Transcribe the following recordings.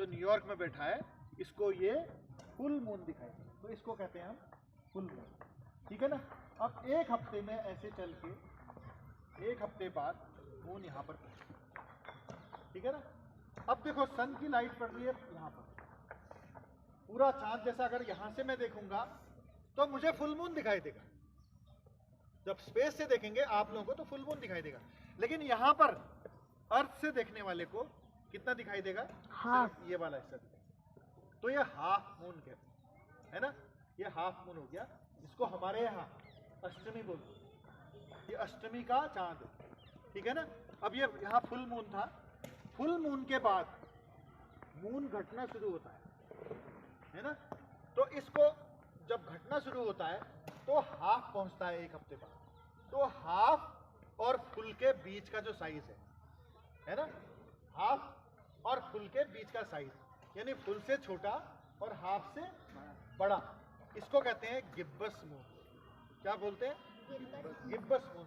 जो न्यूयॉर्क में बैठा है, इसको ये फुल मून दिखाई दे, तो इसको कहते हैं हम फुल मून। ठीक है ना। अब एक हफ्ते में ऐसे चल के एक हफ्ते बाद मून यहाँ पर पहुँचा। ठीक है ना। अब देखो सन की लाइट पड़ रही है यहाँ पर, पूरा चांद जैसा। अगर यहाँ से मैं देखूंगा तो मुझे फुल मून दिखाई देगा। जब स्पेस से देखेंगे आप लोगों को तो फुल मून दिखाई देगा, लेकिन यहाँ पर अर्थ से देखने वाले को कितना दिखाई देगा? सिर्फ ये वाला हिस्सा दिखाई। तो ये हाफ मून कहते हैं, है ना। ये हाफ मून हो गया। इसको हमारे यहाँ अष्टमी बोलते हैं। ये अष्टमी का चांद है। ठीक है ना। अब ये यहाँ फुल मून था। फुल मून के बाद मून घटना शुरू होता है ना। तो इसको जब घटना शुरू होता है तो हाफ पहुंचता है एक हफ्ते बाद। तो हाफ और फुल के बीच का जो साइज है ना, हाफ और फुल के बीच का साइज, यानी फुल से छोटा और हाफ से बड़ा, इसको कहते हैं गिब्बस मून। क्या बोलते हैं? गिब्बस मून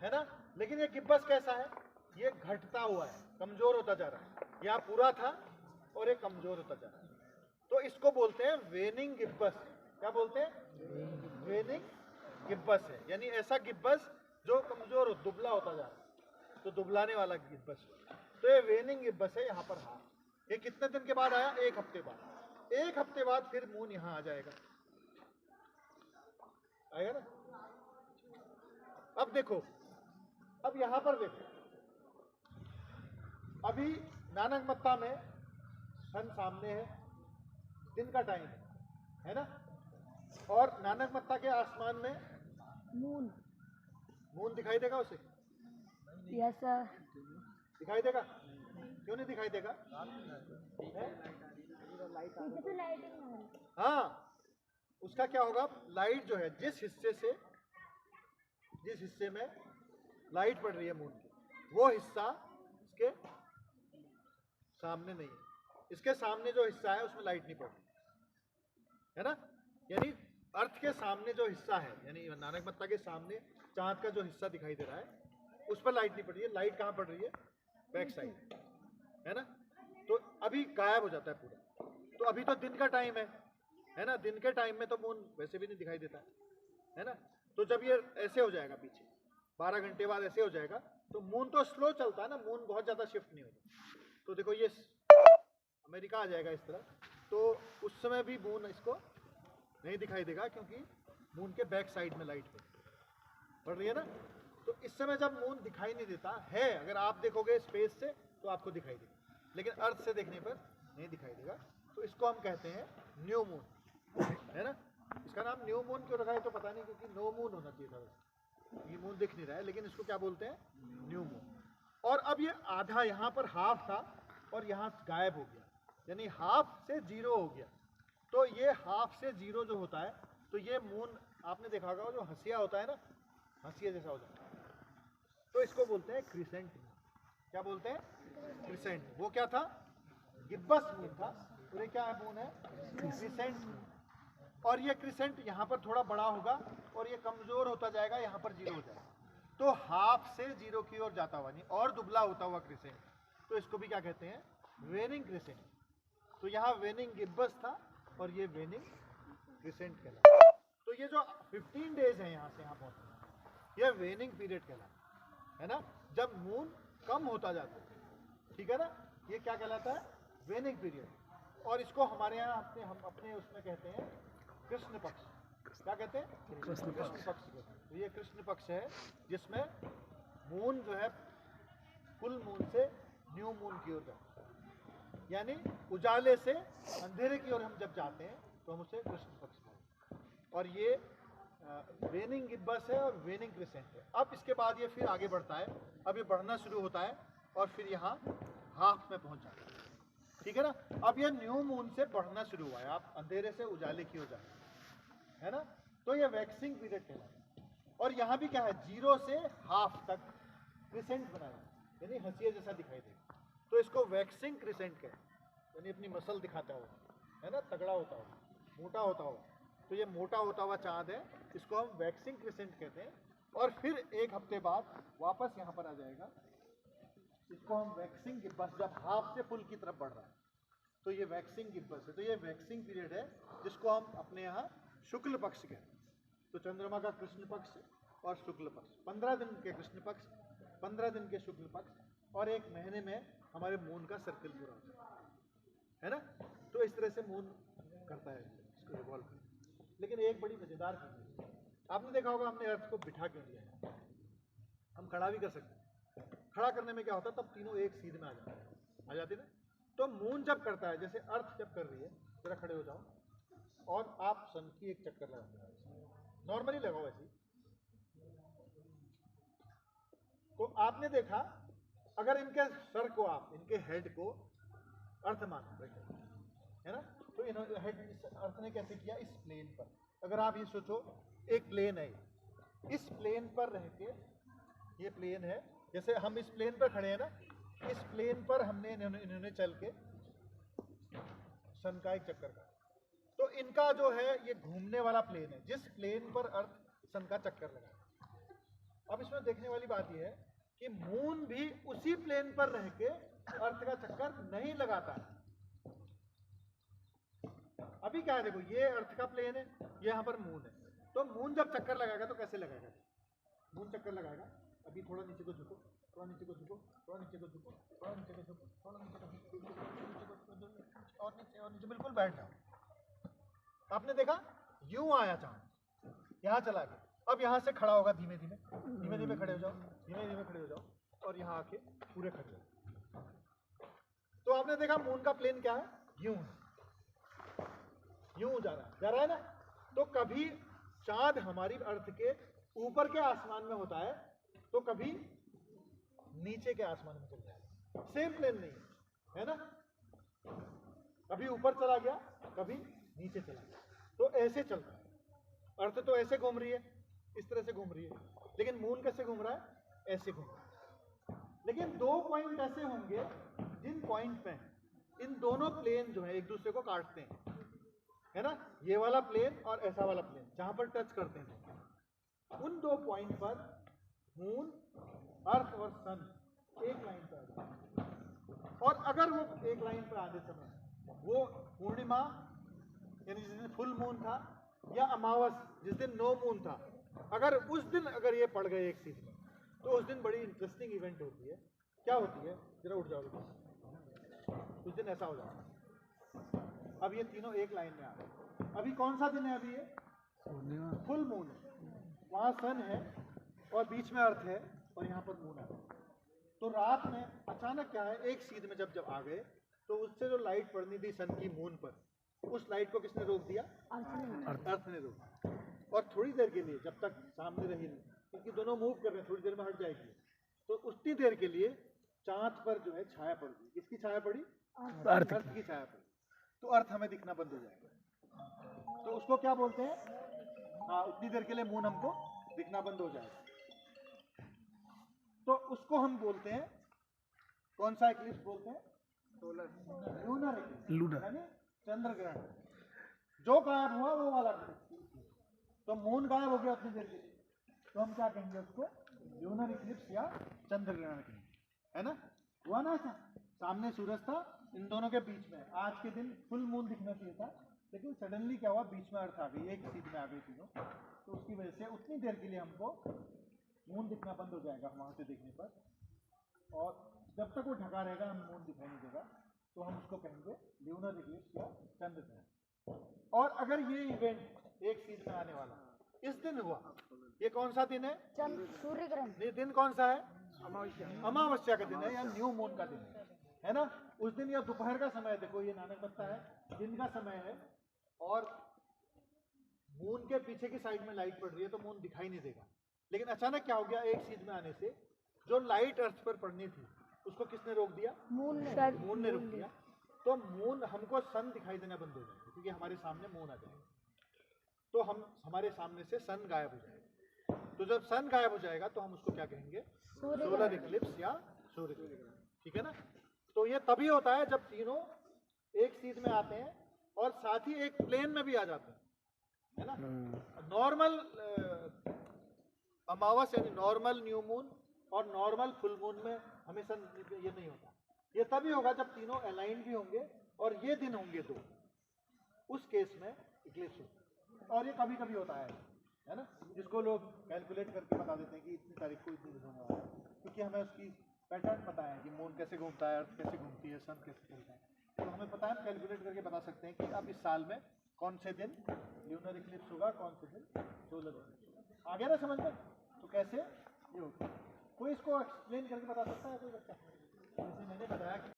है ना। लेकिन ये गिब्बस कैसा है? ये घटता हुआ है, कमजोर होता जा रहा है। यहाँ पूरा था और ये कमजोर होता जा रहा है, तो इसको बोलते हैं वेनिंग गिब्बस। क्या बोलते हैं? वेनिंग गिब्बस है, यानी ऐसा गिब्बस जो कमजोर हो, दुबला होता जा रहा है, तो दुबलाने वाला गिब्बस। तो ये वेनिंग गिब्बस है यहाँ पर। हाँ, ये कितने दिन के बाद आया? एक हफ्ते बाद। एक हफ्ते बाद फिर मून यहाँ आ जाएगा, आएगा ना। अब देखो, अब यहाँ पर देखो, अभी नानकमत्ता में सन सामने है, दिन का टाइम है ना। और नानकमत्ता के आसमान में मून दिखाई देगा उसे? Yes sir. दिखाई देगा? क्यों नहीं दिखाई देगा? हाँ, उसका क्या होगा? लाइट जो है, जिस हिस्से में लाइट पड़ रही है मून की, वो हिस्सा इसके सामने नहीं है। इसके सामने जो हिस्सा है उसमें लाइट नहीं पड़ रही है ना। यानी अर्थ के सामने जो हिस्सा है, यानी नानकमत्ता के सामने चांद का जो हिस्सा दिखाई दे रहा है, उस पर लाइट नहीं पड़ रही है। लाइट कहाँ पड़ रही है? बैक साइड, है ना। तो अभी गायब हो जाता है पूरा। तो अभी तो दिन का टाइम है ना। दिन के टाइम में तो मून वैसे भी नहीं दिखाई देता है ना। तो जब ये ऐसे हो जाएगा, पीछे 12 घंटे बाद ऐसे हो जाएगा, तो मून तो स्लो चलता है ना, मून बहुत ज़्यादा शिफ्ट नहीं होता। तो देखो ये अमेरिका आ जाएगा इस तरह, तो उस समय भी मून इसको नहीं दिखाई देगा, क्योंकि मून के बैक साइड में लाइट पड़ रही है ना। तो इस समय जब मून दिखाई नहीं देता है, अगर आप देखोगे स्पेस से तो आपको दिखाई देगा, लेकिन अर्थ से देखने पर नहीं दिखाई देगा। तो इसको हम कहते हैं न्यू मून, है ना। इसका नाम न्यू मून क्यों रखा है तो पता नहीं, क्योंकि नो मून होना चाहिए था। ये मून दिख नहीं रहा है, लेकिन इसको क्या बोलते हैं? New moon. और अब ये आधा यहाँ पर हाफ था और यहाँ गायब हो गया, यानी हाफ से जीरो हो गया। तो ये हाफ से जीरो जो होता है, तो ये मून आपने देखा होगा, जो हंसिया होता है ना, हंसिया जैसा हो जाता है, तो इसको बोलते हैं क्रिसेंट मून। क्या बोलते हैं? क्रिसेंट। वो क्या था? गिब्बस मून था, और ये क्या मून है? Crescent moon. और ये क्रिसेंट यहाँ पर थोड़ा बड़ा होगा और ये कमजोर होता जाएगा, यहाँ पर जीरो हो जाएगा। तो हाफ से जीरो की ओर जाता हुआ, नहीं और दुबला होता हुआ क्रिसेंट, तो इसको भी क्या कहते हैं? वेनिंग क्रिसेंट। तो यहाँ वेनिंग गिब्बस था और ये वेनिंग क्रिसेंट कहलाता। तो ये जो 15 डेज है यहाँ से यहाँ पहुँचना, ये वेनिंग पीरियड कहलाता है ना, जब मून कम होता जाता है। ठीक है ना। ये क्या कहलाता है? वेनिंग पीरियड। और इसको हमारे यहाँ हम अपने उसमें कहते हैं कृष्ण पक्ष। क्या कहते हैं? कृष्ण पक्ष। तो ये कृष्ण पक्ष है, जिसमें मून जो है फुल मून से न्यू मून की ओर जाता है, यानी उजाले से अंधेरे की ओर हम जब जाते हैं तो हम उसे कृष्ण पक्ष बोलते हैं। और ये वेनिंग गिब्बस है और वेनिंग क्रिसेंट है। अब इसके बाद ये फिर आगे बढ़ता है, अब ये बढ़ना शुरू होता है और फिर यहाँ हाफ में पहुँच जाता है। ठीक है ना। अब ये न्यू मून से बढ़ना शुरू हुआ है, आप अंधेरे से उजाले की ओर जाते हैं, है ना। तो ये वैक्सिंग पीरियड कहलाता है। और यहाँ भी क्या है? जीरो से हाफ तक क्रिसेंट बनाया, यानी हंसिया जैसा दिखाई देगा, तो इसको वैक्सिंग क्रिसेंट कहते हैं। यानी अपनी मसल दिखाता हो, है ना, तगड़ा होता हो, मोटा होता हो, तो ये मोटा होता हुआ चाँद है, इसको हम वैक्सिंग क्रिसेंट कहते हैं। और फिर एक हफ्ते बाद वापस यहाँ पर आ जाएगा, इसको हम वैक्सिंग गिब्बस, जब हाफ से फुल की तरफ बढ़ रहा है, तो ये वैक्सिंग गिब्बस है। तो ये वैक्सिंग पीरियड है जिसको हम अपने यहाँ शुक्ल पक्ष कहते हैं। तो चंद्रमा का कृष्ण पक्ष और शुक्ल पक्ष, 15 दिन के कृष्ण पक्ष, 15 दिन के शुक्ल पक्ष और 1 महीने में हमारे मून का सर्कल पूरा होता है ना। तो इस तरह से मून करता है इसको रिवॉल्व। लेकिन एक बड़ी मजेदार चीज है, आपने देखा होगा हमने अर्थ को बिठा क्यों दिया है। हम खड़ा भी कर सकते हैं, खड़ा करने में क्या होता है तब तीनों एक सीध में आ जाते ना। तो मून जब करता है, जैसे अर्थ जब कर रही है, जरा खड़े हो जाओ और आप सन की एक चक्कर लगाओ, नॉर्मली लगाओ ऐसे। तो आपने देखा अगर इनके सर को आप, इनके हेड को अर्थ मान रखे है ना, तो इन्होंने हेड अर्थ ने कैसे किया, इस प्लेन पर। अगर आप ये सोचो एक प्लेन है, इस प्लेन पर रह के, ये प्लेन है, जैसे हम इस प्लेन पर खड़े हैं ना, इस प्लेन पर हमने इन्होंने चल के सन का एक चक्कर का, तो इनका जो है ये घूमने वाला प्लेन है, जिस प्लेन पर अर्थ सन का चक्कर लगा। अब इसमें देखने वाली बात यह है कि मून भी उसी प्लेन पर रह के अर्थ का चक्कर नहीं लगाता है। अभी क्या है, देखो ये अर्थ का प्लेन है, ये यहाँ पर मून है। तो मून जब चक्कर लगाएगा तो कैसे लगाएगा, मून चक्कर लगाएगा, अभी थोड़ा नीचे को झुको, थोड़ा नीचे को झुको, थोड़ा नीचे को झुको, थोड़ा नीचे को झुको, थोड़ा नीचे को झुको, और नीचे और नीचे, बिल्कुल बैठ जाओ। आपने देखा यूं आया चांद, यहाँ चला गया। अब यहाँ से खड़ा होगा, धीमे धीमे धीमे धीमे खड़े हो जाओ, धीमे धीमे खड़े हो जाओ, और यहाँ आके पूरे खड़े हो। तो आपने देखा मून का प्लेन क्या है, यूं यूं जा रहा है ना। तो कभी चांद हमारी अर्थ के ऊपर के आसमान में होता है, तो कभी नीचे के आसमान में चल जाएगा, सेम प्लेन नहीं है ना। कभी ऊपर चला गया, कभी नीचे चला गया, तो ऐसे चलता है। अर्थ तो ऐसे घूम रही है, इस तरह से घूम रही है, लेकिन मून कैसे घूम रहा है, ऐसे घूम रहा है। लेकिन 2 पॉइंट ऐसे होंगे जिन पॉइंट पे इन दोनों प्लेन जो है एक दूसरे को काटते हैं, है ना, ये वाला प्लेन और ऐसा वाला प्लेन जहां पर टच करते हैं। उन 2 पॉइंट पर मून, अर्थ और सन एक लाइन पर आ जाते हैं। और अगर वो एक लाइन पर आते समय वो पूर्णिमा यानी जिस दिन फुल मून था, या अमावस जिस दिन नो मून था, अगर उस दिन अगर ये पड़ गए एक सीध में, तो उस दिन बड़ी इंटरेस्टिंग इवेंट होती है। क्या होती है, जरा उठ जाओगे, उस दिन ऐसा हो जाता है। अब ये तीनों एक लाइन में आ रहे। अभी कौन सा दिन है, अभी ये फुल मून है, वहां सन है और बीच में अर्थ है और यहाँ पर मून है। तो रात में अचानक क्या है, एक सीध में जब आ गए, तो उससे जो लाइट पड़नी थी सन की मून पर, उस लाइट को किसने रोक दिया, अर्थ ने रोक दिया। और थोड़ी देर के लिए, जब तक सामने रही नहीं, क्योंकि दोनों मूव कर रहे हैं, थोड़ी देर में हट जाएगी, तो उतनी देर के लिए चांद पर जो है छाया पड़ गई। किसकी छाया पड़ी, अर्थ की छाया पड़ी। तो अर्थ हमें दिखना बंद हो जाएगा। तो उसको क्या बोलते हैं, हाँ, उतनी देर के लिए मून हमको दिखना बंद हो जाएगा, तो उसको हम बोलते हैं, कौन सा एक्लिप्स बोलते हैं, लूनर एक्लिप्स, यानी चंद्र ग्रहण। जो गायब हुआ वो वाला ग्रहण। तो मून गायब हो गया उतनी देर के लिए, तो हम क्या कहेंगे उसको, लूनर इक्लिप्स या चंद्र ग्रहण कहेंगे, है ना। हुआ ना ऐसा, सामने सूरज था, इन दोनों के बीच में आज के दिन फुल मून दिखना चाहिए था, लेकिन सडनली क्या हुआ, बीच में अर्थ आ गई, एक सीध में आ गई तीनों। तो उसकी वजह से उतनी देर के लिए हमको मून दिखना बंद हो जाएगा वहां से देखने पर, और जब तक वो ढका रहेगा हम मून दिखाई नहीं देगा, तो हम उसको कहेंगे ल्यूनर इक्लिप्स या चंद्र ग्रहण। और अगर ये इवेंट एक सीध में आने वाला इस दिन हुआ, ये कौन सा दिन है, सूर्य ग्रहण। ये दिन कौन सा है, अमावस्या का दिन है, या न्यू मून का दिन है ना। उस दिन या दोपहर का समय, देखो ये नानक बत्ता है, दिन का समय है, और मून के पीछे की साइड में लाइट पड़ रही है, तो मून दिखाई नहीं देगा। लेकिन अचानक क्या हो गया, एक सीध में आने से जो लाइट अर्थ पर पड़नी थी उसको किसने रोक दिया, मून ने रोक दिया। तो मून, हमको सन दिखाई देना बंद हो जाएगा, क्योंकि हमारे सामने मून आ जाएगा, तो हम हमारे सामने से सन गायब हो जाएगा। तो जब सन गायब हो जाएगा तो हम उसको क्या कहेंगे, सोलर इक्लिप्स या सूर्य ग्रहण, ठीक है ना। तो ये तभी होता है जब तीनों एक सीध में आते हैं और साथ ही एक प्लेन में भी आ जाते हैं, है ना। नॉर्मल अमावस यानी नॉर्मल न्यू मून और नॉर्मल फुल मून में हमेशा ये नहीं होता। ये तभी होगा जब तीनों अलाइन भी होंगे और ये दिन होंगे 2, उस केस में इक्लिप्स होगा। और ये कभी कभी होता है ना, जिसको लोग कैलकुलेट करके बता देते हैं कि इतनी तारीख को इतनी दिन होने वाला है, क्योंकि हमें उसकी पैटर्न पता है कि मून कैसे घूमता है, अर्थ कैसे घूमती है, सन कैसे चलता है, तो हमें पता है, कैलकुलेट करके बता सकते हैं कि अब इस साल में कौन से दिन ल्यूनर इक्लिप्स होगा, कौन से दिन सोलर इक्लिप्स होगा। आ गया ना समझ में? तो कैसे ये होता है, कोई इसको एक्सप्लेन करके बता सकता है कोई बच्चा? जैसे मैंने बताया कि